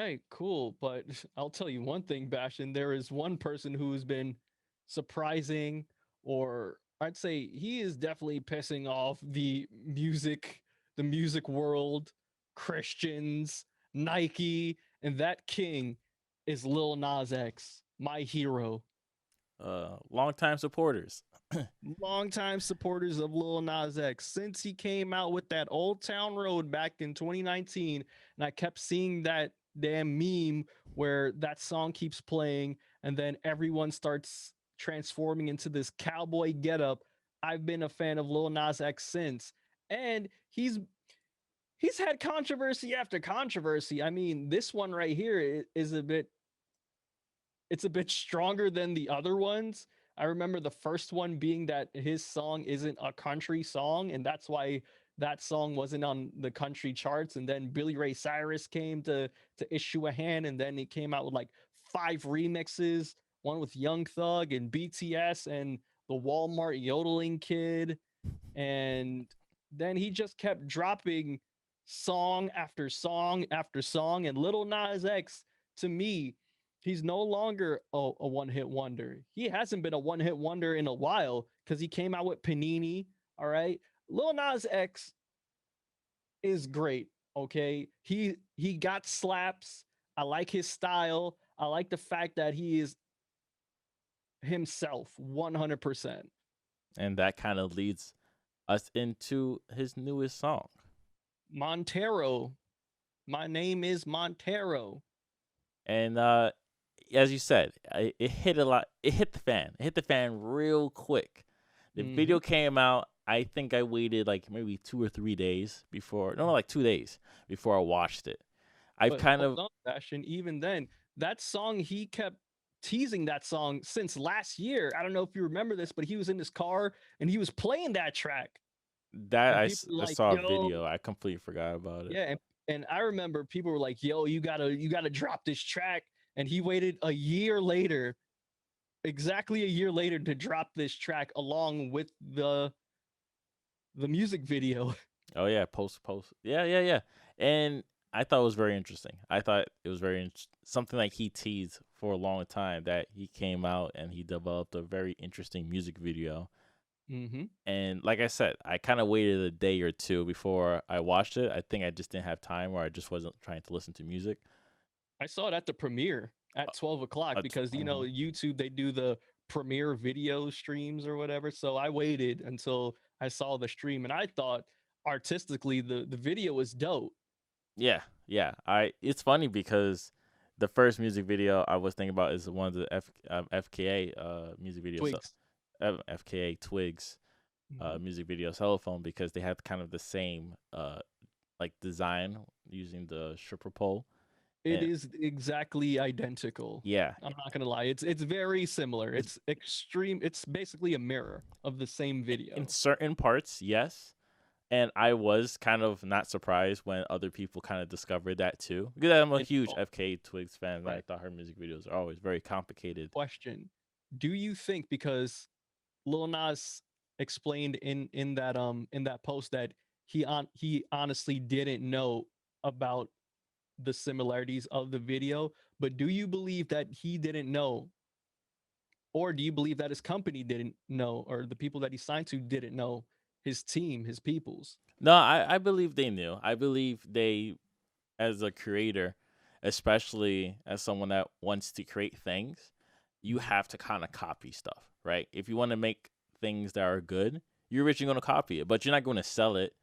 right, cool. But I'll tell you one thing, Bastion. There is one person who's been surprising, or I'd say he is definitely pissing off the music world, Christians, Nike, and that king is Lil Nas X, my hero. Longtime supporters. Longtime supporters of Lil Nas X since he came out with that Old Town Road back in 2019, and I kept seeing that damn meme where that song keeps playing, and then everyone starts transforming into this cowboy getup. I've been a fan of Lil Nas X since, and he's had controversy after controversy. I mean, this one right here is a bit it's a bit stronger than the other ones. I remember the first one being that his song isn't a country song, and that's why that song wasn't on the country charts. And then Billy Ray Cyrus came to issue a hand, and then he came out with like five remixes, one with Young Thug and BTS and the Walmart yodeling kid, and then he just kept dropping song after song after song. And Little Nas X, to me, he's no longer a one hit wonder. He hasn't been a one hit wonder in a while because he came out with Panini. All right, Lil Nas X is great. Okay, he got slaps. I like his style. I like the fact that he is himself 100%. And that kind of leads us into his newest song. Montero, my name is Montero. And as you said, it hit a lot. It hit the fan. It hit the fan real quick. The Mm-hmm. video came out. I think I waited like maybe 2 or 3 days before. No, like 2 days before I watched it. I've But kind hold of on, Bastion. Even then, that song he kept teasing that song since last year. I don't know if you remember this, but he was in his car and he was playing that track, that and people were I like, saw a "Yo, video. I completely forgot about it. yeah." And I remember people were like, "Yo, you gotta drop this track." And he waited a year later, exactly a year later, to drop this track along with the music video. Oh yeah, post. Yeah, yeah, yeah. And I thought it was very interesting. I thought it was something like he teased for a long time that he came out and he developed a very interesting music video. Mm-hmm. And like I said, I kind of waited a day or two before I watched it. I think I just didn't have time, or I just wasn't trying to listen to music. I saw it at the premiere at 12 o'clock because Mhm. YouTube they do the premiere video streams or whatever. So I waited until I saw the stream, and I thought artistically the video was dope. Yeah, yeah. It's funny because the first music video I was thinking about is one of the FKA music videos. So, Twigs. FKA Twigs Mhm. music video telephone because they had kind of the same like design using the stripper pole. It And is exactly identical. yeah, I'm not gonna lie. It's very similar. It's extreme. It's basically a mirror of the same in video. certain parts, yes. And I was kind of not surprised when other people kind of discovered that too. Because I'm a And huge oh, FK Twigs fan, and I right. thought her music videos are always very complicated. Question: do you think because Lil Nas explained in that post that he honestly didn't know about the similarities of the video, but do you believe that he didn't know, or do you believe that his company didn't know, or the people that he signed to didn't know, his team, his peoples? No, I believe they knew. I believe they, as a creator, especially as someone that wants to create things, you Mhm. have to kind of copy stuff, right? If you want to make things that are good, you're originally going to copy it, but you're not going to sell it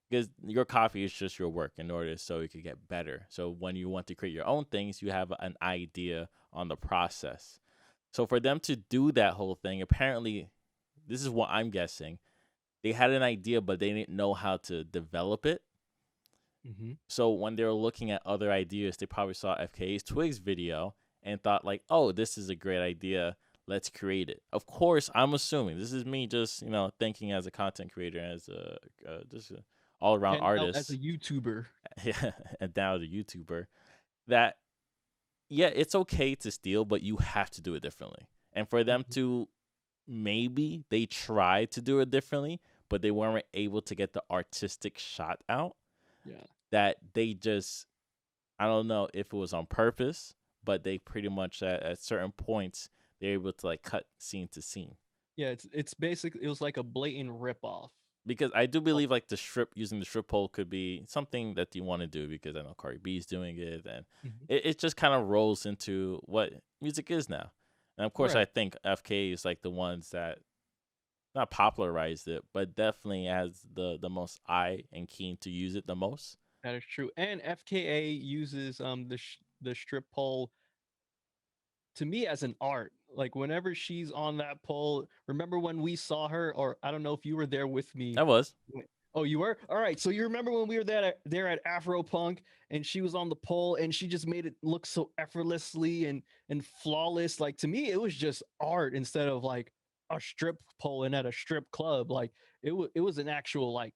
because your copy is just your work in order so it could get better. So when you want to create your own things, you have an idea on the process. So for them to do that whole thing, apparently, this is what I'm guessing. They had an idea, but they didn't know how to develop it. Mhm. So when they were looking at other ideas, they probably saw FKA's Twigs video and thought like, "Oh, this is a great idea. Let's create it." Of course, I'm assuming this is me just thinking as a content creator, as a just a all around And now as a artist, YouTuber, yeah, and now the YouTuber, that yeah, it's okay to steal, but you have to do it differently. And for them mhm, to maybe they tried to do it differently, but they weren't able to get the artistic shot out yeah, that they just I don't know if it was on purpose, but they pretty much at certain points they're able to like cut scene to scene. Yeah, it's basically it was like a blatant rip off. Because I do believe like the strip using the strip pole could be something that you want to do because I know Cardi B's doing it, and Mhm. it just kind of rolls into what music is now. And of course, I Right. think FK is like the ones that not popularized it, but definitely has the most eye and keen to use it the most. That is true. And FKA uses the strip pole to me as an art. Like whenever she's on that pole, remember when we saw her, or I don't know if you were there with me. That was Oh, you were? All right. So you remember when we were there at Afro Punk and she was on the pole and she just made it look so effortlessly and flawless. Like to me, it was just art instead of like a strip pole and at a strip club. Like it was an actual like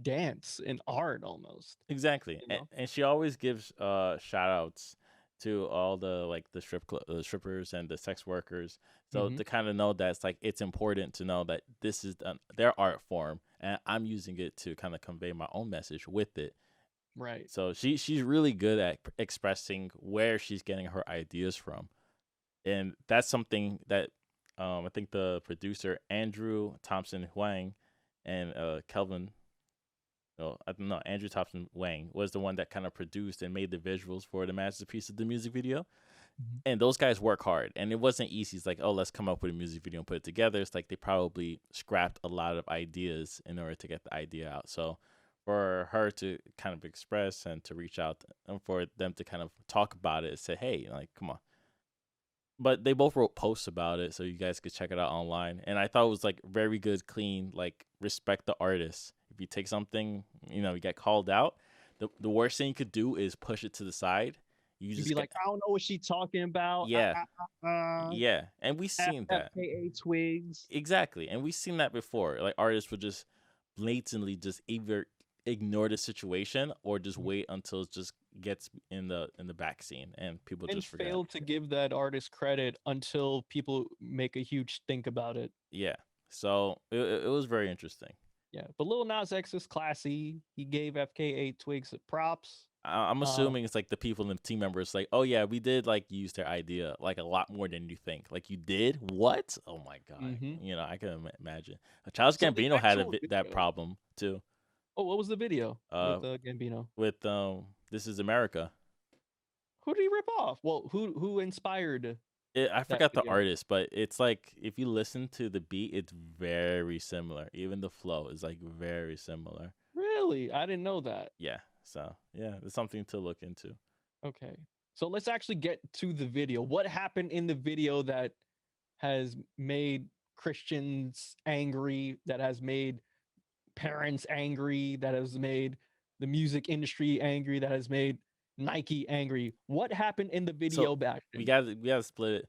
dance and art almost, exactly, you know? and she always gives shout outs to all the like the strippers and the sex workers. So Hmm. to kind of know that it's like it's important to know that this is their art form, and I'm using it to kind of convey my own message with it. Right. So she's really good at expressing where she's getting her ideas from, and that's something that I think the producer Andrew Thompson Huang and Kelvin, no, I don't know, Andrew Thompson Wang was the one that kind of produced and made the visuals for the masterpiece of the music video. Mhm. And those guys work hard, and it wasn't easy. It's like, oh, let's come up with a music video and put it together. It's like they probably scrapped a lot of ideas in order to get the idea out. So for her to kind of express and to reach out and for them to kind of talk about it and say, hey, like, come on. But they both wrote posts about it, so you guys could check it out online. And I thought it was like very good, clean, like respect the artist. If you take something, you get called out, the worst thing you could do is push it to the side. You You'd just be get like, I don't know what she's talking about. yeah, yeah, and we seen that FFKA twigs. exactly, and we seen that before. Like artists would just blatantly just either ignore the situation or just wait until it just gets in the back scene and people And just forget. failed to give that artist credit until people make a huge stink about it. Yeah, so it was very interesting. Yeah, but Lil Nas X is classy. He gave FKA Twigs props. I'm Uh, assuming it's like the people and the team members like, oh yeah, we did like use their idea like a lot more than you think. Like you did what? Oh my god, mhm. I can imagine. Childish So the Gambino had actual that video. problem too. Oh, what was the video Uh, with Gambino? with This Is America. Who did he rip off? Well, who inspired I that forgot the video? artist, but it's like if you listen to the beat, it's very similar. Even the flow is like very similar. Really? I didn't know that. Yeah, so yeah, it's something to look into. Okay. So let's actually get to the video. What happened in the video that has made Christians angry, that has made parents angry, that has made the music industry angry, that has made Nike angry? What happened in the So video back we then? got we got to split it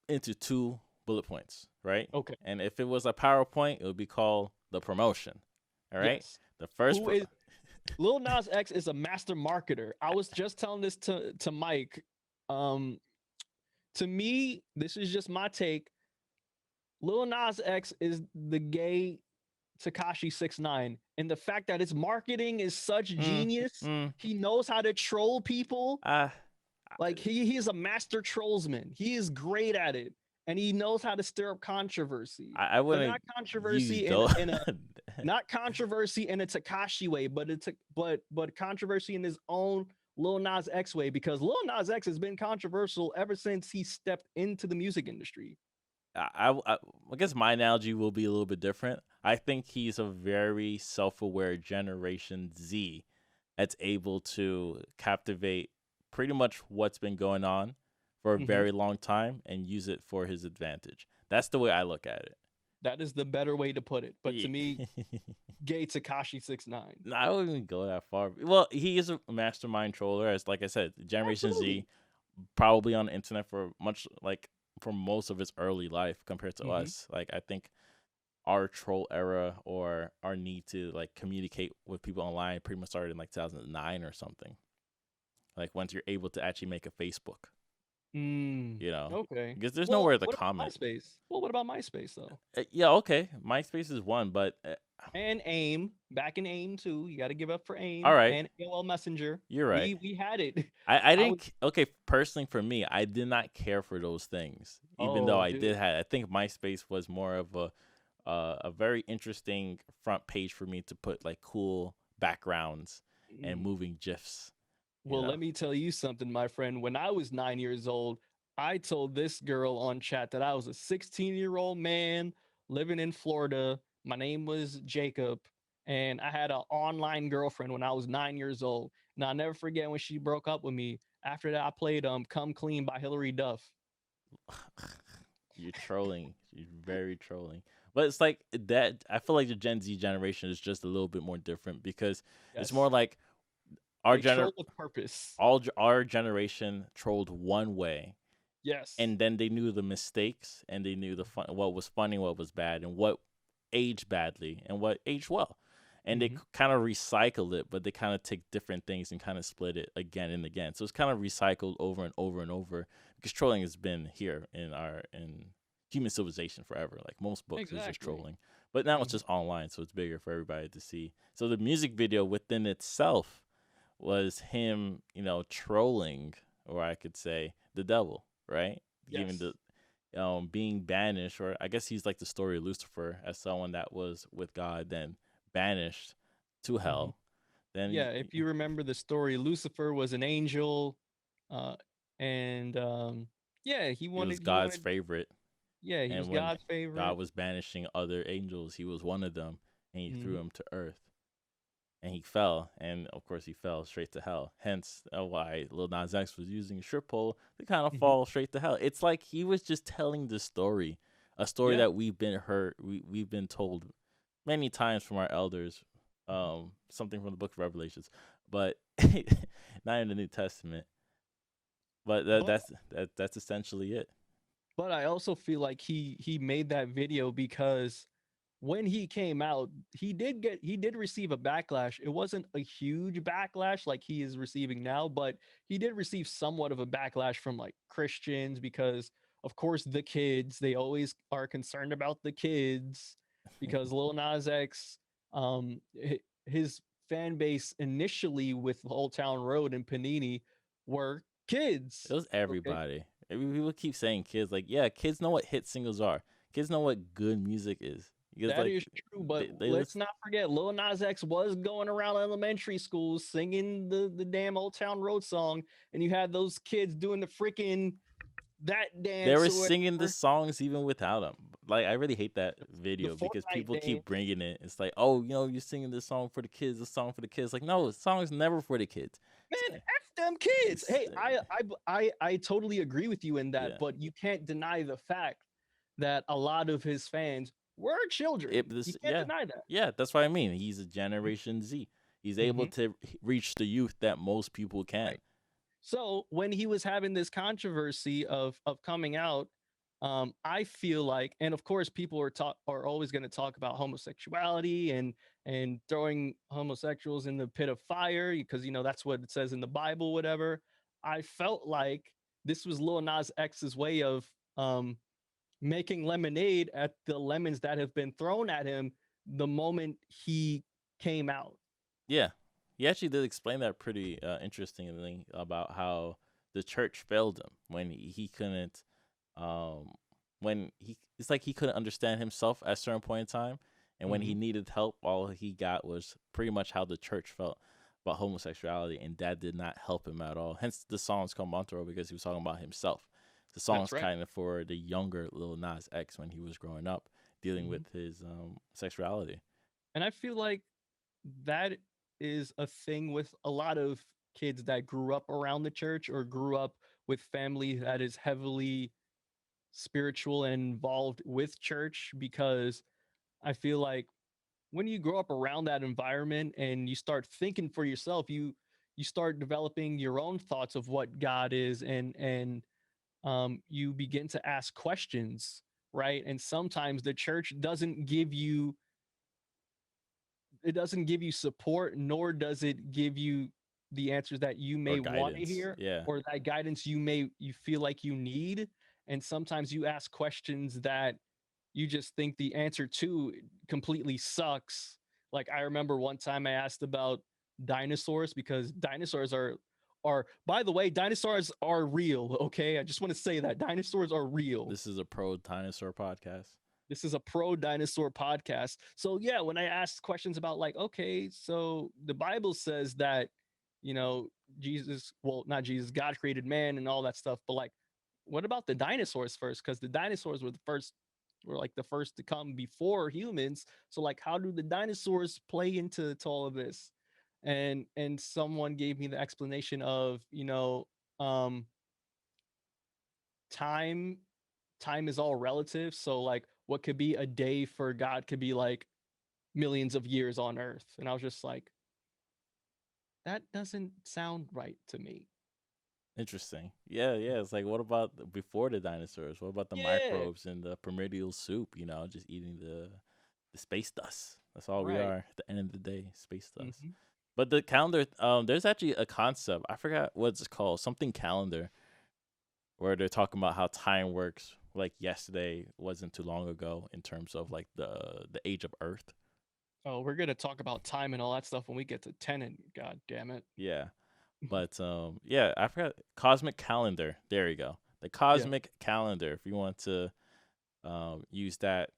into two bullet points, right? Okay. And if it was a PowerPoint, it would be called the promotion. All right. Yes. The first Who is Lil Nas X is a master marketer. I was just telling this to Mike. Um, to me, this is just my take. Lil Nas X is the gay Takashi 69, and the fact that his marketing is such mm, genius, mm, he knows how to troll people. uh, Like he is a master trollsman. He is great at it, and he knows how to stir up controversy, I but wouldn't not use controversy in those. in a not controversy in a Takashi way, but it's but controversy in his own Lil Nas X way, because Lil Nas X has been controversial ever since he stepped into the music industry. I guess my analogy will be a little bit different. I think he's a very self-aware Generation Z that's able to captivate pretty much what's been going on for a Mhm. very long time and use it for his advantage. That's the way I look at it. That is the better way to put it. But to me, Yeah. gay Takashi 69. No, I wouldn't even go that far. Well, he is a mastermind troller, as like I said, Generation Absolutely. Z, probably on the internet for most of his early life compared to Mhm. us. Like I think our troll era or our need to like communicate with people online pretty much started in like 2009 or something. Like once you're able to actually make a Facebook, Mm, okay. because there's Well, nowhere to what about comment. MySpace? Well, what about MySpace though? Yeah, okay, MySpace is one, but and AIM, back in AIM too. You got to give up for All AIM right, and AOL Messenger. you're right. We had it. I I was didn't okay, personally for me, I did not care for those things. Even though oh I did dude. have, I think MySpace was more of a very interesting front page for me to put like cool backgrounds and Mm. moving gifs, you Well, know. let me tell you something, my friend. When I was 9 years old, I told this girl on chat that I was a 16-year-old man living in Florida. My name was Jacob, and I had an online girlfriend when I was 9 years old. And I'll never forget when she broke up with me. After that, I played "Come Clean" by Hillary Duff. You're trolling. You're very trolling. But it's like that. I feel like the Gen Z generation is just a little bit more different because it's more Yes, like our they troll with purpose. our generation trolled one way, Yes. and then they knew the mistakes and they knew the fun, what was funny, what was bad, and what aged badly and what aged well. And they Hmm. kind of recycle it, but they kind of take different things and kind of split it again and again. So it's kind of recycled over and over and over because trolling has been here in human civilization forever. Like most books is just Exactly. trolling. But now it's Hmm. just online, so it's bigger for everybody to see. So the music video within itself was him, trolling, or I could say the devil, right? Giving Yes. the being banished, or I guess he's like the story of Lucifer as someone that was with God, then banished to Hmm. hell. Then Yeah, if you remember the story, Lucifer was an angel, uh, and yeah, he was he God's wanted, favorite, yeah, he was and when God's God favorite. was banishing other angels, he was one of them, and he threw Hmm. him to earth. And he fell, and of course he fell straight to hell. Hence, why Lil Nas X was using a strip pole to kind of Hmm. fall straight to hell. It's like he was just telling the story, a story Yeah. that we've been told many times from our elders, Mhm. something from the Book of Revelations, but not in the New Testament. But But that's essentially it. I also feel like he made that video because when he came out, he did receive a backlash. It wasn't a huge backlash like he is receiving now, but he did receive somewhat of a backlash from like Christians because of course the kids, they always are concerned about the kids because Lil Nas X his fan base initially with Old Town Road and Panini were It kids. was Okay. everybody. People keep saying kids, like, yeah, kids know what hit singles are. Kids know what good music is. Because That like is true, but they let's listen. not forget Lil Nas X was going around elementary schools singing the damn Old Town Road song, and you had those kids doing the freaking that They dance were or singing the whatever, songs even without him. Like I really hate that the video because Fortnite people keep dance. bringing it. It's like, oh, you're singing this song for the kids, a song for the kids. Like, no, the song's never for the kids. Man, F them kids. It's, Hey, I totally agree with you in that, yeah, but you can't deny the fact that a lot of his fans were children. You can't yeah, deny that. yeah. That's what I mean. He's a Generation Z. He's able Mm-hmm. to reach the youth that most people can. Right. So when he was having this controversy of coming out, I feel like, and of course, people are always going to talk about homosexuality and throwing homosexuals in the pit of fire because that's what it says in the Bible, whatever. I felt like this was Lil Nas X's way of making lemonade at the lemons that have been thrown at him the moment he came out. Yeah, he actually did explain that pretty interestingly about how the church failed him when he couldn't, um, when he it's like he couldn't understand himself at a certain point in time, and when Hmm. he needed help, all he got was pretty much how the church felt about homosexuality, and that did not help him at all. Hence, the songs come Montero because he was talking about himself. The That's song's right. kind of for the younger Lil Nas X when he was growing up, dealing Hmm. with his sexuality. And I feel like that is a thing with a lot of kids that grew up around the church or grew up with family that is heavily spiritual and involved with church because I feel like when you grow up around that environment and you start thinking for yourself, you start developing your own thoughts of what God is and you begin to ask questions, right? And sometimes the church doesn't give you support, nor does it give you the answers that you Or may want to guidance. hear Yeah. or that guidance you feel like you need. And sometimes you ask questions that you just think the answer to completely sucks. Like I remember one time I asked about dinosaurs because dinosaurs are by the way, dinosaurs are real, okay? I just want to say that dinosaurs are real. This is a pro dinosaur podcast. This is a pro dinosaur podcast. So yeah, when I asked questions about like, okay, so the Bible says that, you know, Jesus, well, not Jesus, God created man and all that stuff, but like, what about the dinosaurs first? Because the dinosaurs were like the first to come before humans. So like, how do the dinosaurs play into to all of this? And someone gave me the explanation of, um, time time is all relative. So like what could be a day for God could be like millions of years on earth. And I was just like, that doesn't sound right to me. Interesting. Yeah, yeah. It's like, what about before the dinosaurs? What about the Yeah. microbes and the primordial soup? You know, just eating the space dust. That's all we Right. are at the end of the day, space dust. Hmm. But the calendar, there's actually a concept. I forgot what it's called. Something calendar, where they're talking about how time works. Like yesterday wasn't too long ago in terms of like the age of Earth. Oh, we're gonna talk about time and all that stuff when we get to Tenet. God damn it. Yeah. But yeah, I forgot cosmic calendar. There you go. The Yeah. cosmic calendar. If you want to use that,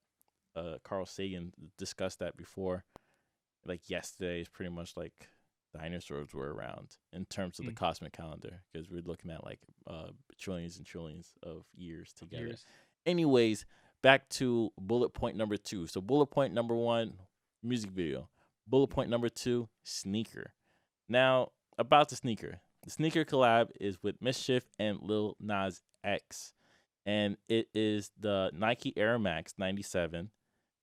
Carl Sagan discussed that before. Like yesterday is pretty much like dinosaurs were around in terms of the Mm, cosmic calendar because we're looking at like trillions and trillions of years of together. years. Anyways, back to bullet point number 2. So bullet point number 1, music video. Bullet point number 2, sneaker. Now, about the sneaker. The sneaker collab is with Mischief and Lil Nas X. And it is the Nike Air Max 97.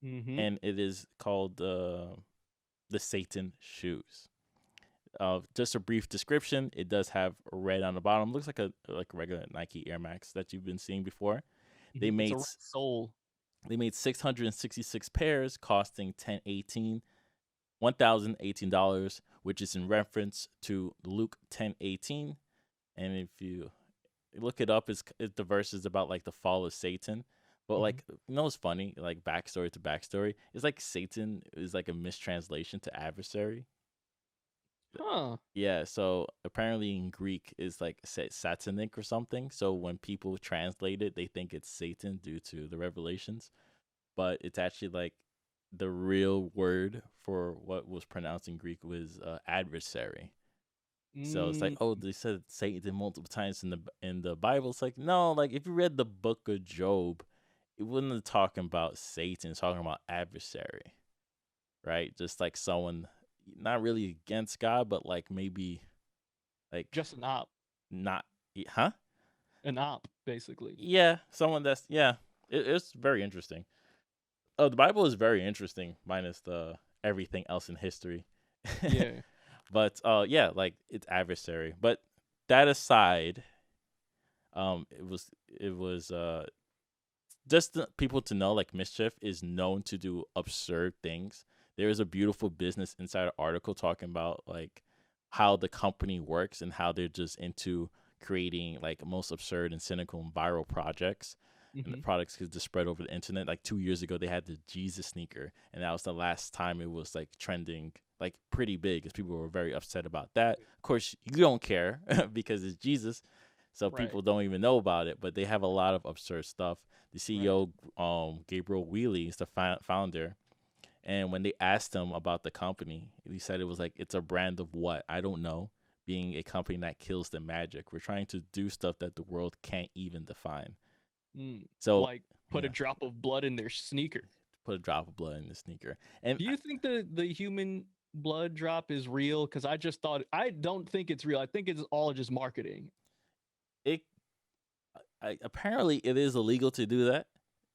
Mm-hmm. And it is called the Satan shoes. Just a brief description. It does have red on the bottom. Looks like a regular Nike Air Max that you've been seeing before. They It's a made red soul. 666 pairs, costing $1,018, which is in reference to Luke 10:18. And if you look it up, the verse is about like the fall of Satan. But Hmm. like, you know what's funny? Like backstory to backstory, it's like Satan is like a mistranslation to adversary. Huh. Yeah, so apparently in Greek is like satanic or something. So when people translate it, they think it's Satan due to the revelations, but it's actually like the real word for what was pronounced in Greek was adversary. So it's like, Mm, oh, they said Satan multiple times in the Bible. It's like, no, like if you read the book of Job, it wasn't talking about Satan, it's talking about adversary, right? Just like someone not really against God, but like maybe like just an op. not, huh? An op, basically. Yeah, someone that's yeah. It's very interesting. The Bible is very interesting, minus the everything else in history. Yeah. But yeah, like it's adversary. But that aside, it was just people to know like Mischief is known to do absurd things. There is a beautiful Business Insider article talking about like how the company works and how they're just into creating like most absurd and cynical and viral projects. And the Hmm. products could just spread over the internet. Like 2 years ago, they had the Jesus sneaker, and that was the last time it was like trending, like pretty big, because people were very upset about that. Of course, you don't care because it's Jesus, so Right. people don't even know about it. But they have a lot of absurd stuff. The Right. CEO, Gabriel Wheely, is the founder, and when they asked him about the company, he said it was like it's a brand of what I don't know, being a company that kills the magic. We're trying to do stuff that the world can't even define. Mm. So Like put a yeah, drop of blood in their sneaker. put a drop of blood in the sneaker. And Do you think the human blood drop is real? Because I don't think it's real. I think it's all just marketing. it apparently it is illegal to do that.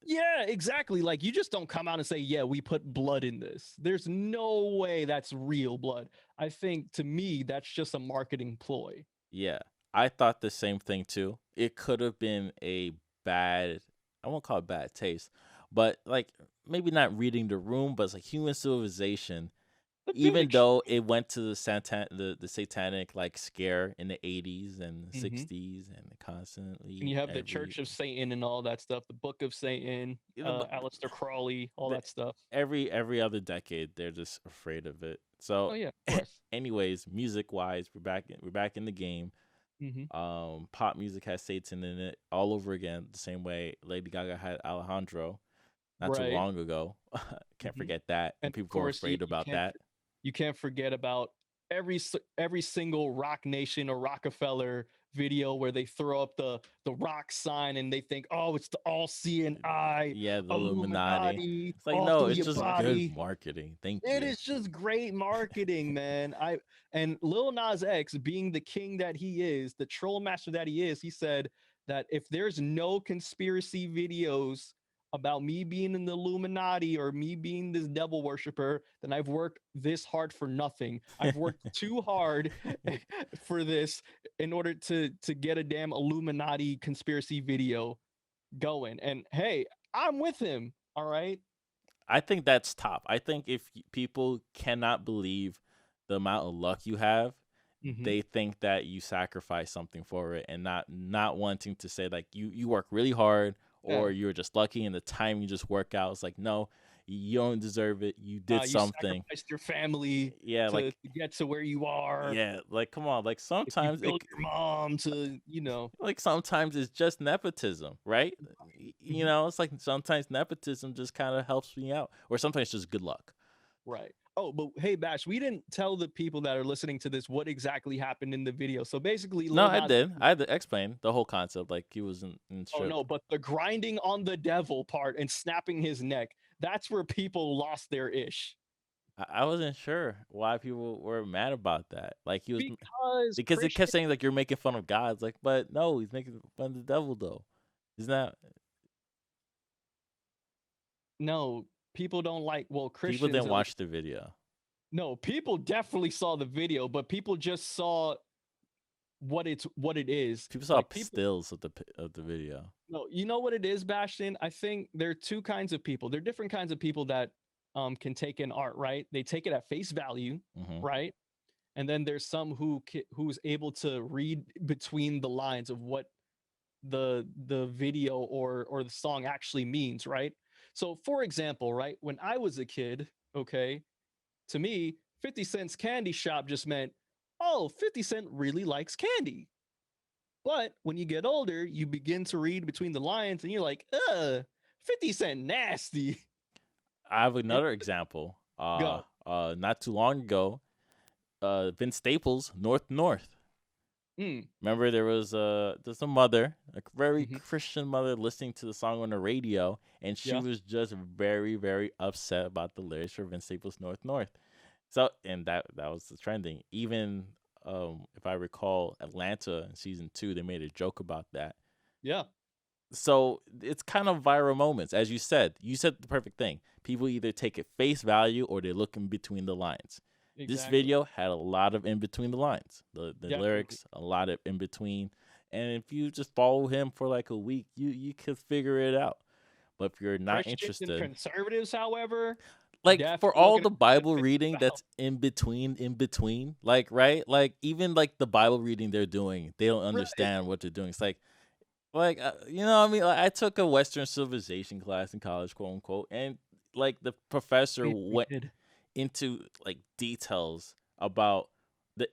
Yeah, exactly. Like you just don't come out and say, "Yeah, we put blood in this." There's no way that's real blood. I think to me that's just a marketing ploy. Yeah, I thought the same thing too. It could have been a bad, I won't call it bad taste, but like maybe not reading the room, but it's like human civilization Let's do an even though it exchange. went to the satanic like scare in the 80s and the Hmm. 60s and And constantly you have the every Church of Satan and all that stuff, the Book of Satan, you know, but Aleister Crowley, all the, that stuff. every other decade they're just afraid of it. Oh So yeah, of course. anyways, music wise, we're back in the game. Hmm. Pop music has Satan in it all over again, the same way Lady Gaga had Alejandro not too Right. long ago. Can't Hmm. forget that, and And of people were course, afraid about that. you can't forget about every single Rock Nation or Rockefeller video where they throw up the rock sign and they think, oh, it's the all-seeing eye, Yeah, the Illuminati. Illuminati, It's like all no, through it's your just good body. marketing. Thank It you. is just great marketing, man. And Lil Nas X, being the king that he is, the troll master that he is, he said that if there's no conspiracy videos about me being in the Illuminati or me being this devil worshiper, then I've worked this hard for nothing. I've worked too hard for this in order to get a damn Illuminati conspiracy video going. And hey, I'm with him. All right. I think that's top. I think if people cannot believe the amount of luck you have, Mm-hmm. they think that you sacrifice something for it, and not wanting to say like you work really hard Yeah. or you're just lucky and the time you just work out. It's like no, you don't deserve it. You did You something. sacrificed your family Yeah, to get to where you are. yeah, like come on, like Like you sometimes killed your mom to. like sometimes it's just nepotism, right? You Mhm. know, it's like sometimes nepotism just kind of helps me out, or sometimes it's just good luck. Right. Oh, but hey, Bash, we didn't tell the people that are listening to this what exactly happened in the video. So basically, No, Lil I Nas. did. I had to explain the whole concept, like he was in Oh strip. no, but the grinding on the devil part and snapping his neck, that's where people lost their ish. I wasn't sure why people were mad about that. Like he was Because because it kept Christian, saying like you're making fun of God. It's like, but no, he's making fun of the devil though. Isn't that no, people don't like, well, people Christians didn't at least. watch the video? No, people definitely saw the video, but people just saw what it is. People saw Like people. stills of the video. No, you know what it is, Bastion? I think there are two kinds of people. There are different kinds of people that can take in art, right? They take it at face value, Hmm. right? And then there's some who's able to read between the lines of what the video or the song actually means, right? So, for example, right, when I was a kid, okay, to me, 50 Cent's candy shop just meant, oh, 50 Cent really likes candy. But when you get older, you begin to read between the lines and you're like, 50 Cent nasty. I have another example. Go. Not too long ago, Vince Staples, North North. Mm, Remember, there's a mother, a very hmm. Christian mother, listening to the song on the radio, and she Yeah. was just very upset about the lyrics for Vince Staples' North North. So, and that was the trending. Even if I recall, Atlanta in season 2, they made a joke about that. Yeah. So it's kind of viral moments, as you said. You said the perfect thing. People either take it face value or they look in between the lines. This Exactly. video had a lot of in between the lines. The Definitely. lyrics, a lot of in between. And if you just follow him for like a week, you could figure it out. But if you're not Christians and interested, conservatives, however, like for definitely all looking the at Bible it reading face that's in between, like right, like even like the Bible reading they're doing, they don't value. Right. understand what they're doing. It's like you know, what I mean, like, I took a Western civilization class in college, quote unquote, and like the professor We went did. into like details about the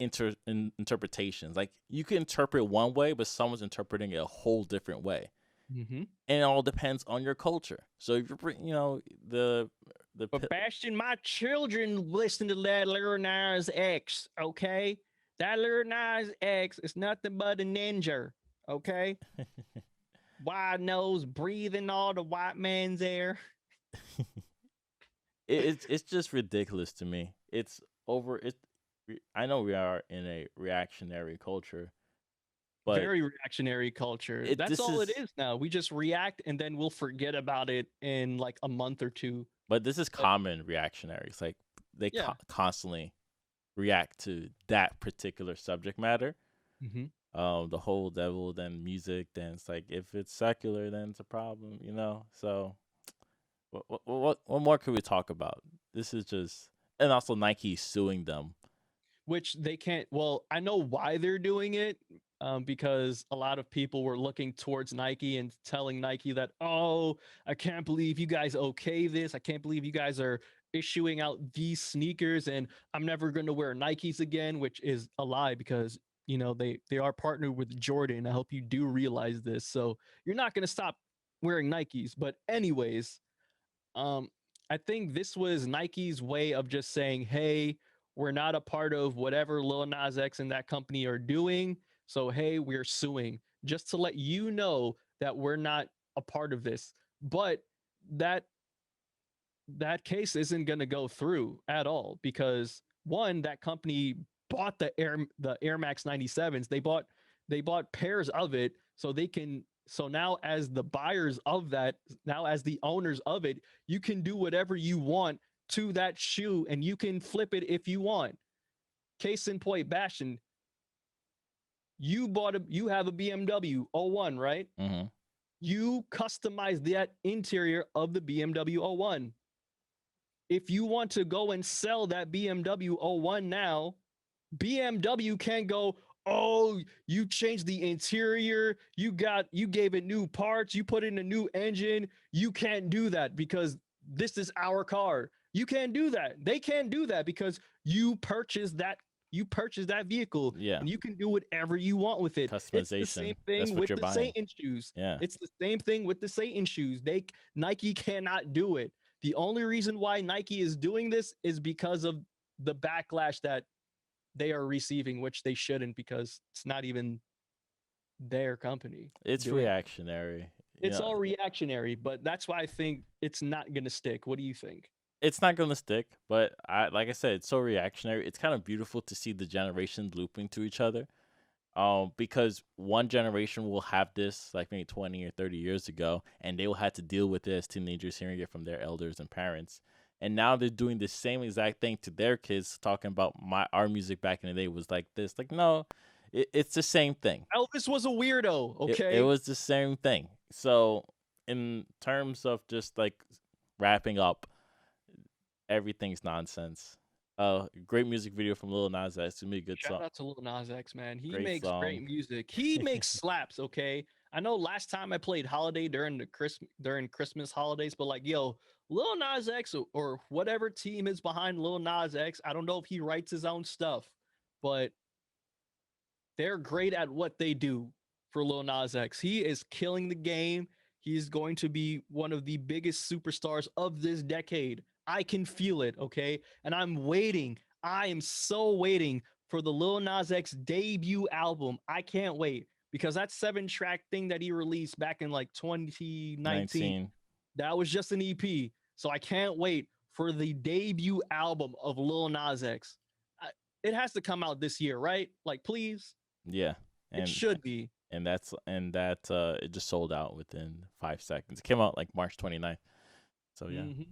interpretations. Like you can interpret one way, but someone's interpreting it a whole different way, Hmm. and it all depends on your culture. So if you're, you know, the But Bastion, my children listen to that Lil Nas X, okay? That Lil Nas X is nothing but a ninja, okay? Wide nose, breathing all the white man's air. it's just ridiculous to me. It's over. I know we are in a reactionary culture, but Very reactionary culture. it That's this all it is is now. We just react and then we'll forget about it in like a month or two. but this is But common reactionary. It's like they yeah. constantly react to that particular subject matter. Hmm. The whole devil, then music, then it's like if it's secular, then it's a problem, you know. So what more could we talk about? This is just And also Nike suing them. which they can't. Well, I know why they're doing it, because a lot of people were looking towards Nike and telling Nike that, oh, I can't believe you guys okay this. I can't believe you guys are issuing out these sneakers, and I'm never going to wear Nikes again, which is a lie because they are partnered with Jordan. I hope you do realize this. So you're not going to stop wearing Nikes. But anyways, um, I think this was Nike's way of just saying, "Hey, we're not a part of whatever Lil Nas X and that company are doing. So, hey, we're suing just to let you know that we're not a part of this." But that that case isn't going to go through at all because one, that company bought the Air Max 97s. They bought pairs of it so they can so now as the buyers of that, now as the owners of it, you can do whatever you want to that shoe and you can flip it if you want. Case in point, Bastion, you have a BMW 01, right? Hmm. You customize that interior of the BMW 01. If you want to go and sell that BMW 01 now, BMW can go, "Oh, you changed the interior, you gave it new parts, you put in a new engine. You can't do that because this is our car." You can't do that. They can't do that because you purchased that vehicle Yeah. and you can do whatever you want with it. It's the same Customization. That's thing what with you're the buying. Satan shoes. Yeah. It's the same thing with the Satan shoes. Nike cannot do it. The only reason why Nike is doing this is because of the backlash that they are receiving, which they shouldn't because it's not even their company It's doing it. reactionary. You It's know, all reactionary, but that's why I think it's not going to stick. What do you think? it's not gonna stick, but like I said, it's so reactionary. It's kind of beautiful to see the generations looping to each other. Because one generation will have this like maybe 20 or 30 years ago, and they will have to deal with it as teenagers, hearing it from their elders and parents. And now they're doing the same exact thing to their kids, talking about our music back in the day was like this. Like, no, it's the same thing. Elvis was a weirdo, It okay? was the same thing. So, in terms of just like wrapping up, everything's nonsense. Great music video from Lil Nas X. To me, good Shout song. out to Lil Nas X, man. He Great makes song. great music. He makes slaps, okay? I know last time I played Holiday during Christmas holidays, but like, yo, Lil Nas X or whatever team is behind Lil Nas X, I don't know if he writes his own stuff, but they're great at what they do for Lil Nas X. He is killing the game. He's going to be one of the biggest superstars of this decade. I can feel it, okay? And I'm waiting. I am so waiting for the Lil Nas X debut album. I can't wait because that 7-track thing that he released back in like 2019, 19. that was just an EP. So I can't wait for the debut album of Lil Nas X. It has to come out this year, right? Like, please. Yeah. It And should be. that it just sold out within 5 seconds. It came out like March 29th. So yeah, Hmm.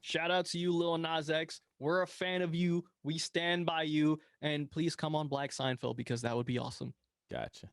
Shout out to you, Lil Nas X. We're a fan of you. We stand by you. And please come on Black Seinfeld because that would be awesome. gotcha.